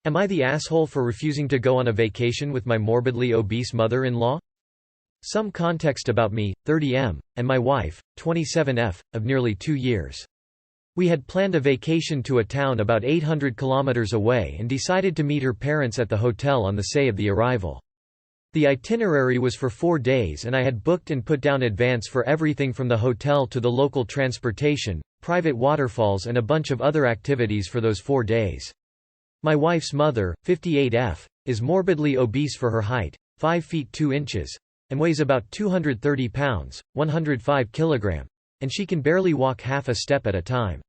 Am I the asshole for refusing to go on a vacation with my morbidly obese mother-in-law? Some context about me, 30M, and my wife, 27F, of nearly 2 years. We had planned a vacation to a town about 800 kilometers away and decided to meet her parents at the hotel on the day of the arrival. The itinerary was for 4 days and I had booked and put down advance for everything from the hotel to the local transportation, private waterfalls and a bunch of other activities for those 4 days. My wife's mother, 58F, is morbidly obese for her height, 5 feet 2 inches, and weighs about 230 pounds, 105 kilograms, and she can barely walk half a step at a time.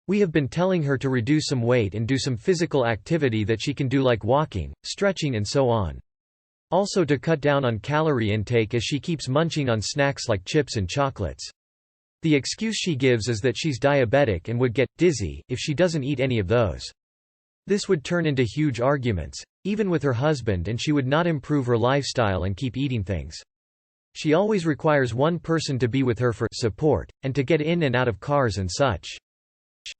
We have been telling her to reduce some weight and do some physical activity that she can do like walking, stretching and so on. Also to cut down on calorie intake as she keeps munching on snacks like chips and chocolates. The excuse she gives is that she's diabetic and would get dizzy if she doesn't eat any of those. This would turn into huge arguments, even with her husband, and she would not improve her lifestyle and keep eating things. She always requires one person to be with her for support, and to get in and out of cars and such.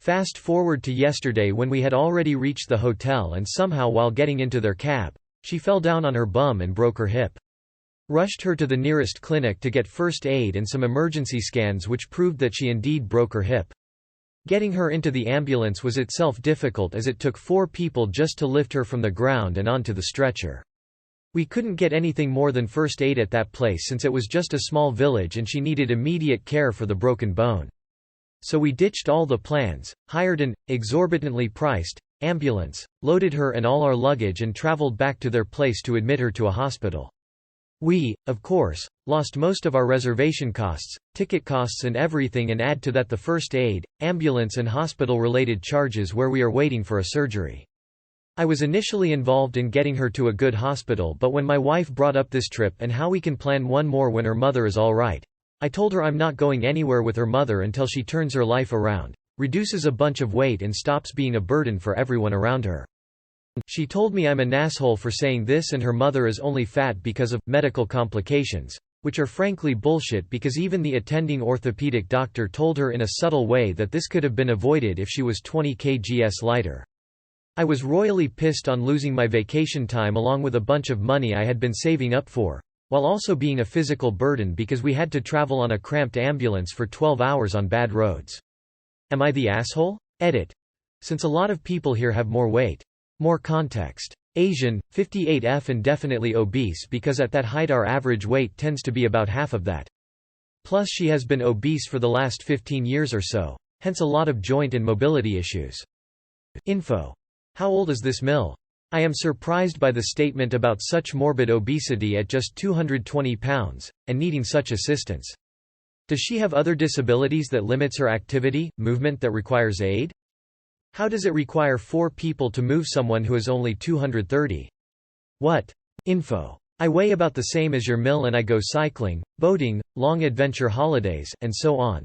Fast forward to yesterday when we had already reached the hotel and somehow while getting into their cab, she fell down on her bum and broke her hip. Rushed her to the nearest clinic to get first aid and some emergency scans which proved that she indeed broke her hip. Getting her into the ambulance was itself difficult as it took 4 people just to lift her from the ground and onto the stretcher. We couldn't get anything more than first aid at that place since it was just a small village and she needed immediate care for the broken bone. So we ditched all the plans, hired an exorbitantly priced ambulance, loaded her and all our luggage and traveled back to their place to admit her to a hospital. We, of course, lost most of our reservation costs, ticket costs and everything, and add to that the first aid, ambulance and hospital-related charges where we are waiting for a surgery. I was initially involved in getting her to a good hospital, but when my wife brought up this trip and how we can plan one more when her mother is all right, I told her I'm not going anywhere with her mother until she turns her life around, reduces a bunch of weight and stops being a burden for everyone around her. She told me I'm an asshole for saying this and her mother is only fat because of medical complications, which are frankly bullshit because even the attending orthopedic doctor told her in a subtle way that this could have been avoided if she was 20 kgs lighter. I was royally pissed on losing my vacation time along with a bunch of money I had been saving up for, while also being a physical burden because we had to travel on a cramped ambulance for 12 hours on bad roads. Am I the asshole? Edit. Since a lot of people here have more weight. More context. Asian, 58F and definitely obese because at that height our average weight tends to be about half of that. Plus she has been obese for the last 15 years or so, hence a lot of joint and mobility issues. Info. How old is this mill? I am surprised by the statement about such morbid obesity at just 220 pounds, and needing such assistance. Does she have other disabilities that limits her activity, movement that requires aid? How does it require 4 people to move someone who is only 230? What? Info. I weigh about the same as your mill and I go cycling, boating, long adventure holidays, and so on.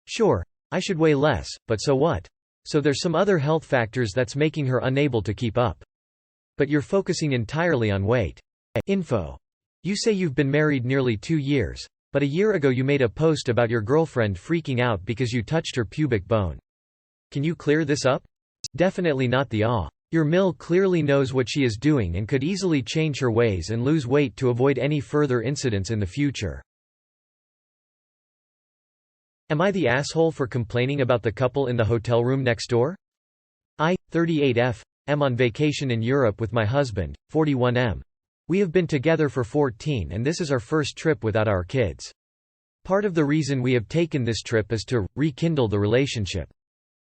Sure, I should weigh less, but so what? So there's some other health factors that's making her unable to keep up. But you're focusing entirely on weight. Info. You say you've been married nearly 2 years, but a year ago you made a post about your girlfriend freaking out because you touched her pubic bone. Can you clear this up? Definitely not the awe. Your mill clearly knows what she is doing and could easily change her ways and lose weight to avoid any further incidents in the future. Am I the asshole for complaining about the couple in the hotel room next door? I, 38F, am on vacation in Europe with my husband, 41M. We have been together for 14 and this is our first trip without our kids. Part of the reason we have taken this trip is to rekindle the relationship.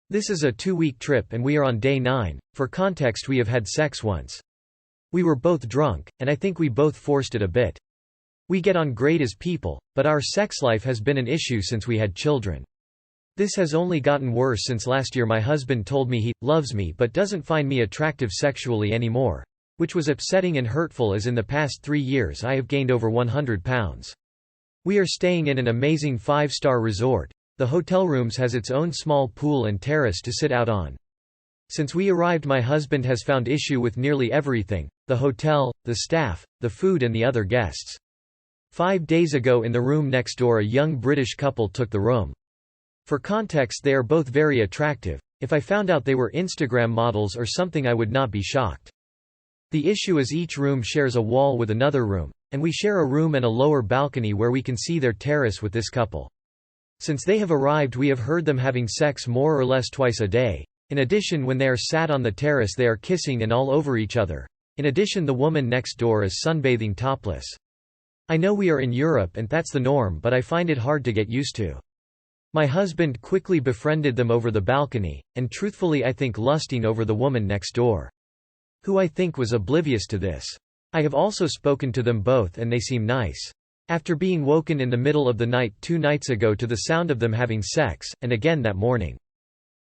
This is a 2-week trip and we are on day 9. For context, we have had sex once. We were both drunk, and I think we both forced it a bit. We get on great as people, but our sex life has been an issue since we had children. This has only gotten worse since last year my husband told me he loves me but doesn't find me attractive sexually anymore, which was upsetting and hurtful as in the past 3 years I have gained over 100 pounds. We are staying in an amazing 5-star resort. The hotel rooms has its own small pool and terrace to sit out on. Since we arrived my husband has found issue with nearly everything, the hotel, the staff, the food and the other guests. 5 days ago in the room next door a young British couple took the room. For context they are both very attractive, If I found out they were Instagram models or something, I would not be shocked. The issue is each room shares a wall with another room, and we share a room and a lower balcony where we can see their terrace with this couple. Since they have arrived, we have heard them having sex more or less twice a day. In addition, when they are sat on the terrace, they are kissing and all over each other. In addition, the woman next door is sunbathing topless. I know we are in Europe and that's the norm, but I find it hard to get used to. My husband quickly befriended them over the balcony, and truthfully I think lusting over the woman next door, who I think was oblivious to this. I have also spoken to them both and they seem nice. After being woken in the middle of the night 2 nights ago to the sound of them having sex, and again that morning,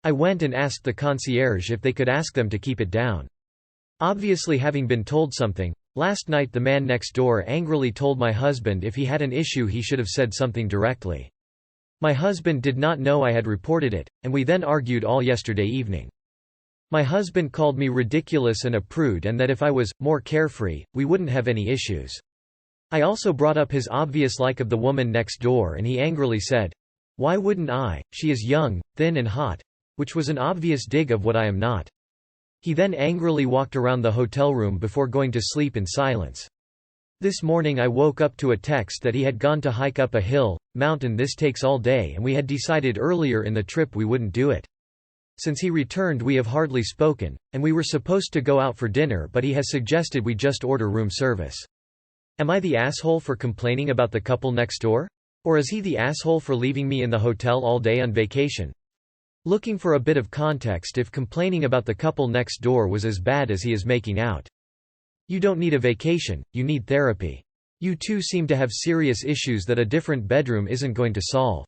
I went and asked the concierge if they could ask them to keep it down. Obviously, having been told something, last night the man next door angrily told my husband if he had an issue he should have said something directly. My husband did not know I had reported it, and we then argued all yesterday evening. My husband called me ridiculous and a prude, and that if I was more carefree, we wouldn't have any issues. I also brought up his obvious like of the woman next door, and he angrily said, "Why wouldn't I? She is young, thin and hot," which was an obvious dig of what I am not. He then angrily walked around the hotel room before going to sleep in silence. This morning I woke up to a text that he had gone to hike up a hill, mountain. This takes all day, and we had decided earlier in the trip we wouldn't do it. Since he returned we have hardly spoken, and we were supposed to go out for dinner, but he has suggested we just order room service. Am I the asshole for complaining about the couple next door? Or is he the asshole for leaving me in the hotel all day on vacation? Looking for a bit of context, if complaining about the couple next door was as bad as he is making out. You don't need a vacation, you need therapy. You two seem to have serious issues that a different bedroom isn't going to solve.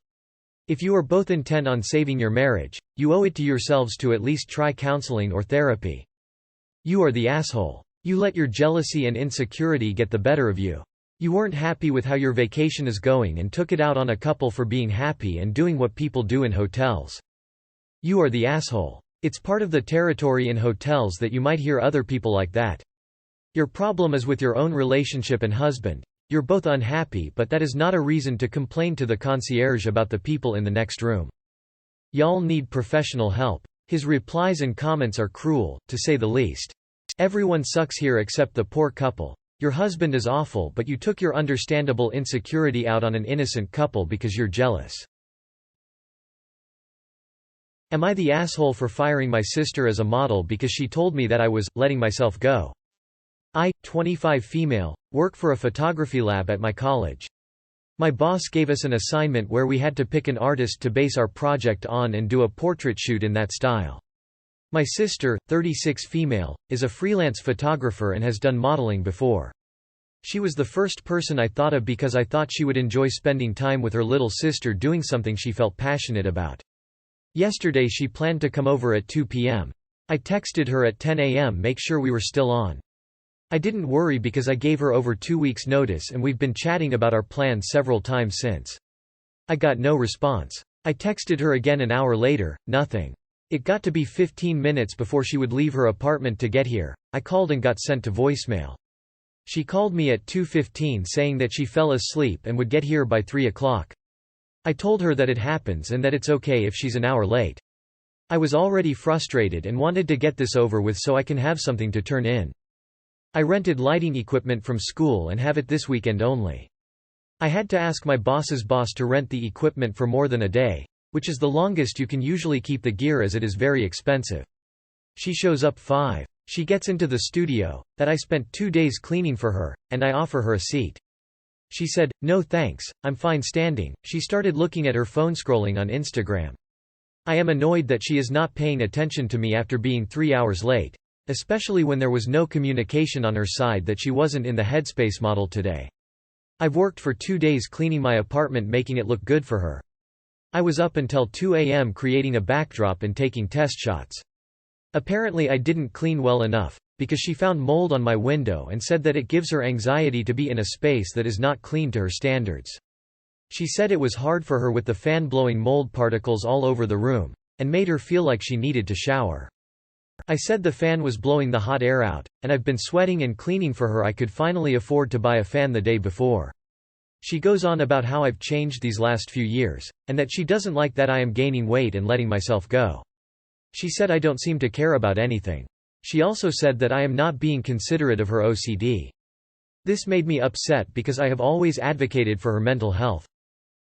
If you are both intent on saving your marriage, you owe it to yourselves to at least try counseling or therapy. You are the asshole. You let your jealousy and insecurity get the better of you. You weren't happy with how your vacation is going and took it out on a couple for being happy and doing what people do in hotels. You are the asshole. It's part of the territory in hotels that you might hear other people like that. Your problem is with your own relationship and husband. You're both unhappy, but that is not a reason to complain to the concierge about the people in the next room. Y'all need professional help. His replies and comments are cruel, to say the least. Everyone sucks here except the poor couple. Your husband is awful, but you took your understandable insecurity out on an innocent couple because you're jealous. Am I the asshole for firing my sister as a model because she told me that I was letting myself go? I, 25 female, work for a photography lab at my college. My boss gave us an assignment where we had to pick an artist to base our project on and do a portrait shoot in that style. My sister, 36 female, is a freelance photographer and has done modeling before. She was the first person I thought of because I thought she would enjoy spending time with her little sister doing something she felt passionate about. Yesterday she planned to come over at 2 p.m. I texted her at 10 a.m. make sure we were still on. I didn't worry because I gave her over 2 weeks' notice and we've been chatting about our plans several times since. I got no response. I texted her again an hour later, nothing. It got to be 15 minutes before she would leave her apartment to get here. I called and got sent to voicemail. She called me at 2:15 saying that she fell asleep and would get here by 3 o'clock. I told her that it happens and that it's okay if she's an hour late. I was already frustrated and wanted to get this over with so I can have something to turn in. I rented lighting equipment from school and have it this weekend only. I had to ask my boss's boss to rent the equipment for more than a day, which is the longest you can usually keep the gear as it is very expensive. She shows up 5. She gets into the studio, that I spent 2 days cleaning for her, and I offer her a seat. She said, "No thanks, I'm fine standing." She started looking at her phone scrolling on Instagram. I am annoyed that she is not paying attention to me after being 3 hours late. Especially when there was no communication on her side that she wasn't in the headspace model today. I've worked for 2 days cleaning my apartment making it look good for her. I was up until 2 a.m. creating a backdrop and taking test shots. Apparently I didn't clean well enough, because she found mold on my window and said that it gives her anxiety to be in a space that is not clean to her standards. She said it was hard for her with the fan blowing mold particles all over the room, and made her feel like she needed to shower. I said the fan was blowing the hot air out, and I've been sweating and cleaning for her. I could finally afford to buy a fan the day before. She goes on about how I've changed these last few years, and that she doesn't like that I am gaining weight and letting myself go. She said I don't seem to care about anything. She also said that I am not being considerate of her OCD. This made me upset because I have always advocated for her mental health.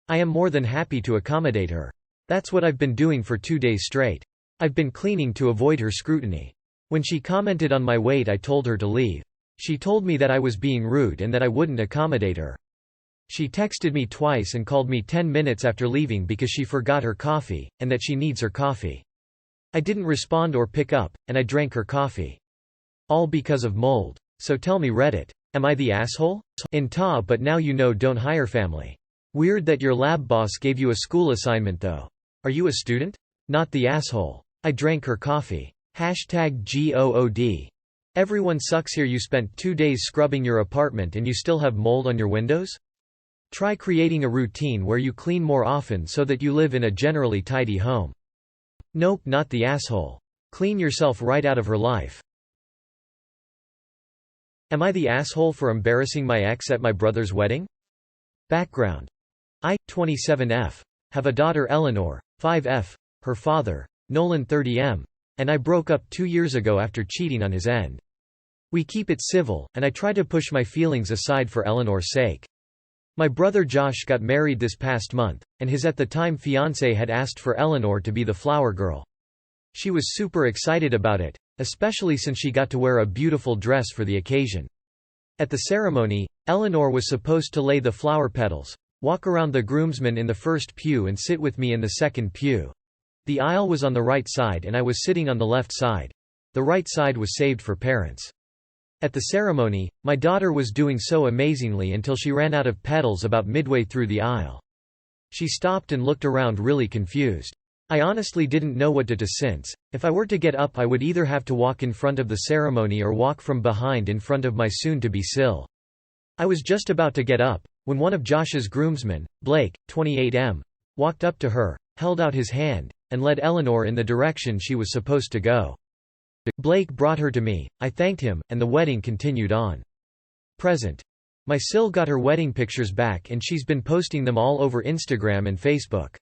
I am more than happy to accommodate her. That's what I've been doing for 2 days straight. I've been cleaning to avoid her scrutiny. When she commented on my weight, I told her to leave. She told me that I was being rude and that I wouldn't accommodate her. She texted me twice and called me 10 minutes after leaving because she forgot her coffee, and that she needs her coffee. I didn't respond or pick up, and I drank her coffee. All because of mold. So tell me, Reddit, am I the asshole? In ta, but now you know, don't hire family. Weird that your lab boss gave you a school assignment though. Are you a student? Not the asshole. I drank her coffee. #GOOD. Everyone sucks here. You spent 2 days scrubbing your apartment and you still have mold on your windows? Try creating a routine where you clean more often so that you live in a generally tidy home. Nope, not the asshole. Clean yourself right out of her life. Am I the asshole for embarrassing my ex at my brother's wedding? Background. I, 27F, have a daughter Eleanor, 5F, her father, Nolan 30M, and I broke up 2 years ago after cheating on his end. We keep it civil, and I try to push my feelings aside for Eleanor's sake. My brother Josh got married this past month, and his at the time fiancée had asked for Eleanor to be the flower girl. She was super excited about it, especially since she got to wear a beautiful dress for the occasion. At the ceremony, Eleanor was supposed to lay the flower petals, walk around the groomsmen in the first pew and sit with me in the second pew. The aisle was on the right side and I was sitting on the left side. The right side was saved for parents. At the ceremony, my daughter was doing so amazingly until she ran out of petals about midway through the aisle. She stopped and looked around really confused. I honestly didn't know what to do since, if I were to get up I would either have to walk in front of the ceremony or walk from behind in front of my soon-to-be Sil. I was just about to get up, when one of Josh's groomsmen, Blake, 28M, walked up to her, held out his hand, and led Eleanor in the direction she was supposed to go. Blake brought her to me, I thanked him, and the wedding continued on. Present. My Sil got her wedding pictures back and she's been posting them all over Instagram and Facebook.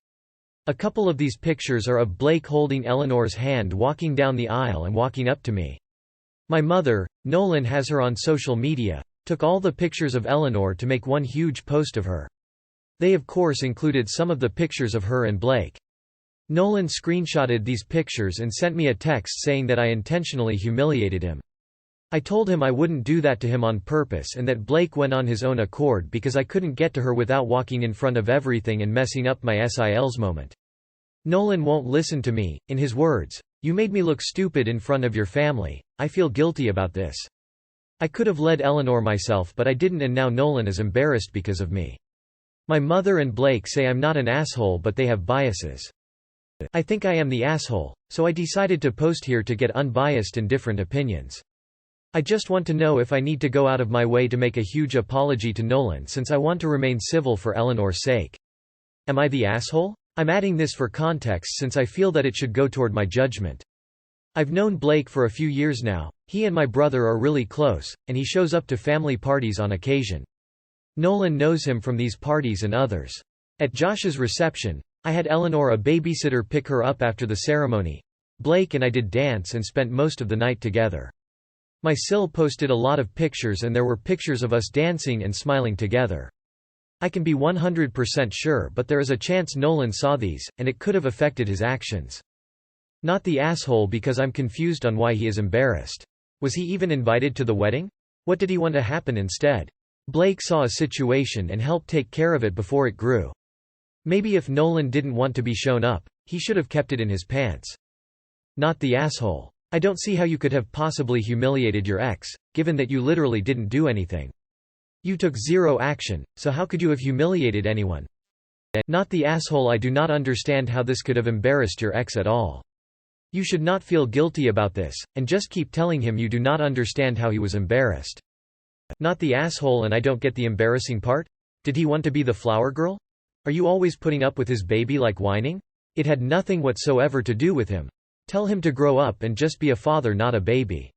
A couple of these pictures are of Blake holding Eleanor's hand walking down the aisle and walking up to me. My mother, Nolan, has her on social media, took all the pictures of Eleanor to make one huge post of her. They of course included some of the pictures of her and Blake. Nolan screenshotted these pictures and sent me a text saying that I intentionally humiliated him. I told him I wouldn't do that to him on purpose and that Blake went on his own accord because I couldn't get to her without walking in front of everything and messing up my SIL's moment. Nolan won't listen to me. In his words, "You made me look stupid in front of your family. I feel guilty about this. I could have led Eleanor myself but I didn't and now Nolan is embarrassed because of me." My mother and Blake say I'm not an asshole but they have biases. I think I am the asshole, so I decided to post here to get unbiased and different opinions. I just want to know if I need to go out of my way to make a huge apology to Nolan since I want to remain civil for Eleanor's sake. Am I the asshole? I'm adding this for context since I feel that it should go toward my judgment. I've known Blake for a few years now, he and my brother are really close, and he shows up to family parties on occasion. Nolan knows him from these parties and others. At Josh's reception, I had Eleanor a babysitter pick her up after the ceremony. Blake and I did dance and spent most of the night together. My Sil posted a lot of pictures and there were pictures of us dancing and smiling together. I can be 100% sure but there is a chance Nolan saw these, and it could have affected his actions. Not the asshole because I'm confused on why he is embarrassed. Was he even invited to the wedding? What did he want to happen instead? Blake saw a situation and helped take care of it before it grew. Maybe if Nolan didn't want to be shown up, he should have kept it in his pants. Not the asshole. I don't see how you could have possibly humiliated your ex, given that you literally didn't do anything. You took zero action, so how could you have humiliated anyone? Not the asshole. I do not understand how this could have embarrassed your ex at all. You should not feel guilty about this, and just keep telling him you do not understand how he was embarrassed. Not the asshole. And I don't get the embarrassing part? Did he want to be the flower girl? Are you always putting up with his baby like whining? It had nothing whatsoever to do with him. Tell him to grow up and just be a father, not a baby.